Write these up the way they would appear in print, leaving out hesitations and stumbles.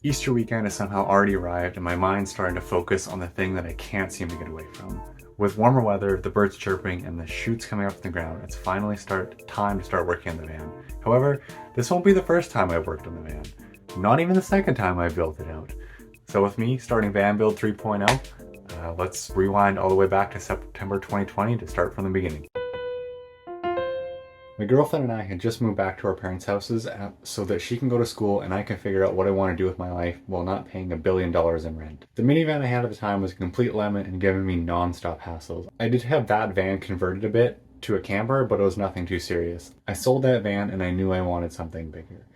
Easter weekend has somehow already arrived and my mind's starting to focus on the thing that I can't seem to get away from. With warmer weather, the birds chirping, and the shoots coming up from the ground, it's finally time to start working on the van. However, this won't be the first time I've worked on the van. Not even the second time I built it out. So with me starting Van Build 3.0, let's rewind all the way back to September 2020 to start from the beginning. My girlfriend and I had just moved back to our parents' houses so that she can go to school and I can figure out what I want to do with my life while not paying $1 billion in rent. The minivan I had at the time was a complete lemon and giving me non-stop hassles. I did have that van converted a bit to a camper, but it was nothing too serious. I sold that van and I knew I wanted something bigger.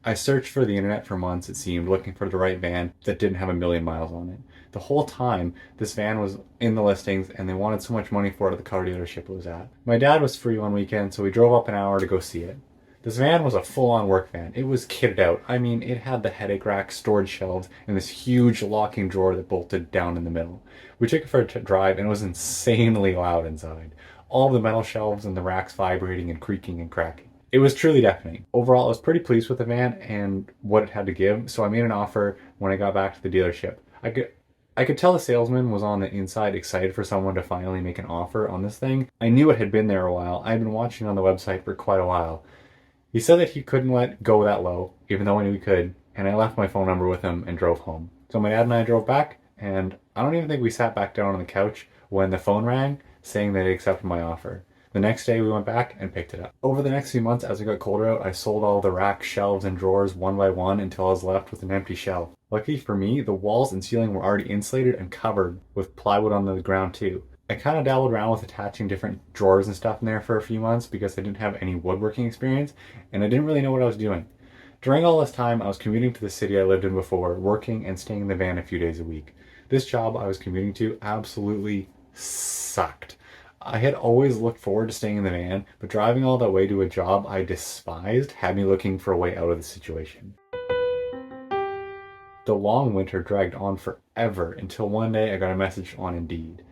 I searched for the internet for months, it seemed, looking for the right van that didn't have 1,000,000 miles on it. The whole time, this van was in the listings and they wanted so much money for it at the car dealership it was at. My dad was free one weekend, so we drove up an hour to go see it. This van was a full-on work van. It was kitted out. I mean, it had the headache rack, storage shelves, and this huge locking drawer that bolted down in the middle. We took it for a drive and it was insanely loud inside. All the metal shelves and the racks vibrating and creaking and cracking. It was truly deafening. Overall, I was pretty pleased with the van and what it had to give, so I made an offer when I got back to the dealership. I could tell the salesman was on the inside excited for someone to finally make an offer on this thing. I knew it had been there a while. I had been watching on the website for quite a while. He said that he couldn't let go that low, even though I knew he could, and I left my phone number with him and drove home. So my dad and I drove back, and I don't even think we sat back down on the couch when the phone rang saying they accepted my offer. The next day we went back and picked it up. Over the next few months as it got colder out, I sold all the racks, shelves, and drawers one by one until I was left with an empty shelf. Luckily for me, the walls and ceiling were already insulated and covered with plywood on the ground too. I kind of dabbled around with attaching different drawers and stuff in there for a few months because I didn't have any woodworking experience and I didn't really know what I was doing. During all this time, I was commuting to the city I lived in before, working and staying in the van a few days a week. This job I was commuting to absolutely sucked. I had always looked forward to staying in the van, but driving all that way to a job I despised had me looking for a way out of the situation. The long winter dragged on forever until one day I got a message on Indeed.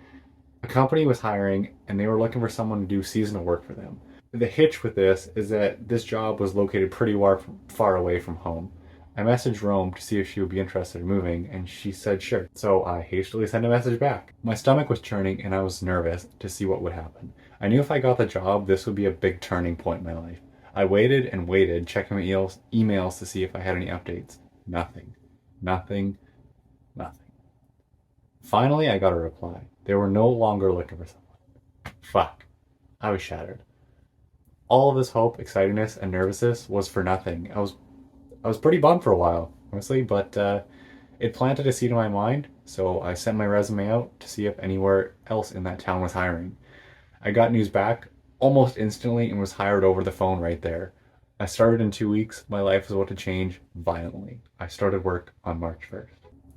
A company was hiring and they were looking for someone to do seasonal work for them. The hitch with this is that this job was located pretty far away from home. I messaged Rome to see if she would be interested in moving, and she said sure. So I hastily sent a message back. My stomach was churning and I was nervous to see what would happen. I knew if I got the job, this would be a big turning point in my life. I waited and waited, checking my emails to see if I had any updates. Nothing. Nothing. Nothing. Finally, I got a reply. They were no longer looking for someone. Fuck. I was shattered. All of this hope, excitedness, and nervousness was for nothing. I was pretty bummed for a while, honestly, but it planted a seed in my mind, so I sent my resume out to see if anywhere else in that town was hiring. I got news back almost instantly and was hired over the phone right there. I started in 2 weeks. My life was about to change violently. I started work on March 1st.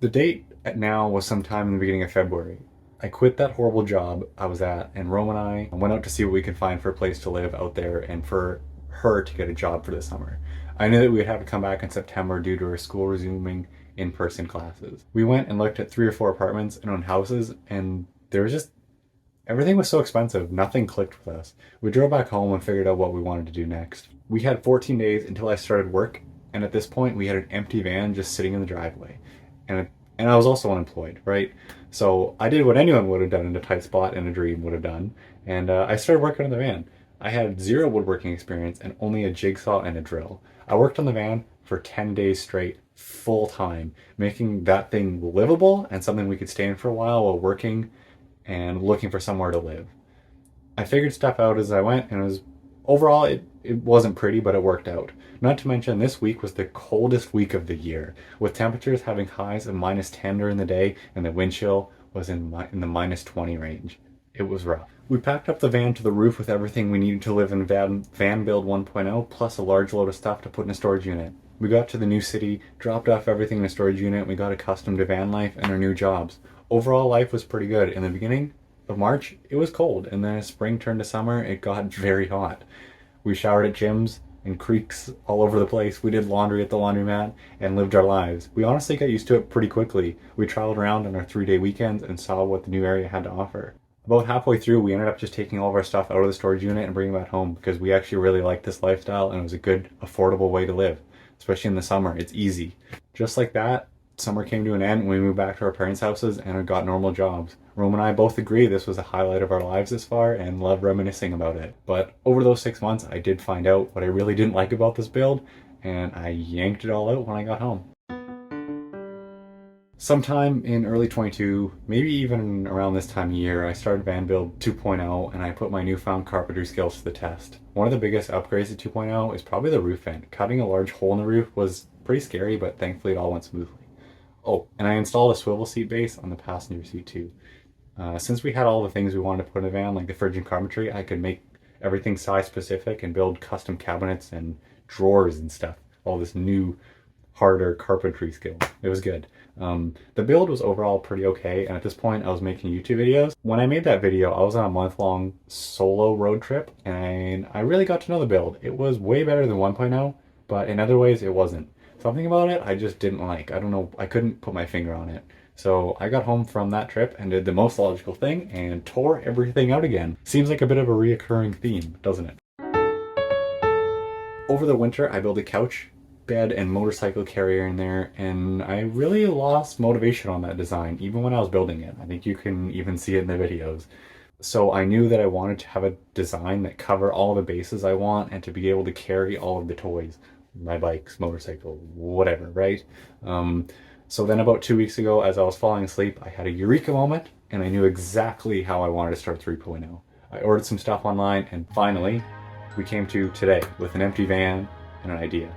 The date now was sometime in the beginning of February. I quit that horrible job I was at, and Rome and I went out to see what we could find for a place to live out there and for her to get a job for the summer. I knew that we would have to come back in September due to her school resuming in-person classes. We went and looked at 3 or 4 apartments and owned houses, and everything was so expensive, nothing clicked with us. We drove back home and figured out what we wanted to do next. We had 14 days until I started work, and at this point we had an empty van just sitting in the driveway. And I was also unemployed, right? So I did what anyone would have done in a tight spot and a dream would have done, and I started working on the van. I had 0 woodworking experience and only a jigsaw and a drill. I worked on the van for 10 days straight, full time, making that thing livable and something we could stay in for a while working and looking for somewhere to live. I figured stuff out as I went, and overall it wasn't pretty, but it worked out. Not to mention this week was the coldest week of the year, with temperatures having highs of -10 during the day and the wind chill was in the -20 range. It was rough. We packed up the van to the roof with everything we needed to live in Van Build 1.0, plus a large load of stuff to put in a storage unit. We got to the new city, dropped off everything in a storage unit, and we got accustomed to van life and our new jobs. Overall, life was pretty good. In the beginning of March, it was cold, and then as spring turned to summer, it got very hot. We showered at gyms and creeks all over the place. We did laundry at the laundromat and lived our lives. We honestly got used to it pretty quickly. We traveled around on our 3-day weekends and saw what the new area had to offer. About halfway through, we ended up just taking all of our stuff out of the storage unit and bringing it back home because we actually really liked this lifestyle and it was a good, affordable way to live. especially in the summer. It's easy. Just like that, summer came to an end and we moved back to our parents' houses and got normal jobs. Rome and I both agree this was a highlight of our lives this far and love reminiscing about it. But over those 6 months, I did find out what I really didn't like about this build, and I yanked it all out when I got home. Sometime in early 22, maybe even around this time of year, I started Van Build 2.0 and I put my newfound carpentry skills to the test. One of the biggest upgrades to 2.0 is probably the roof vent. Cutting a large hole in the roof was pretty scary, but thankfully it all went smoothly. Oh, and I installed a swivel seat base on the passenger seat too. Since we had all the things we wanted to put in the van, like the fridge and carpentry, I could make everything size specific and build custom cabinets and drawers and stuff. All this new, harder carpentry skill. It was good. The build was overall pretty okay, and at this point I was making YouTube videos. When I made that video, I was on a month-long solo road trip, and I really got to know the build. It was way better than 1.0, but in other ways it wasn't. Something about it I just didn't like. I don't know, I couldn't put my finger on it. So I got home from that trip and did the most logical thing and tore everything out again. Seems like a bit of a reoccurring theme, doesn't it? Over the winter, I built a couch, bed, and motorcycle carrier in there, and I really lost motivation on that design, even when I was building it. I think you can even see it in the videos. So I knew that I wanted to have a design that cover all the bases I want and to be able to carry all of the toys. My bikes, motorcycle, whatever, right? So then about 2 weeks ago, as I was falling asleep, I had a eureka moment, and I knew exactly how I wanted to start 3.0. I ordered some stuff online, and finally, we came to today with an empty van and an idea.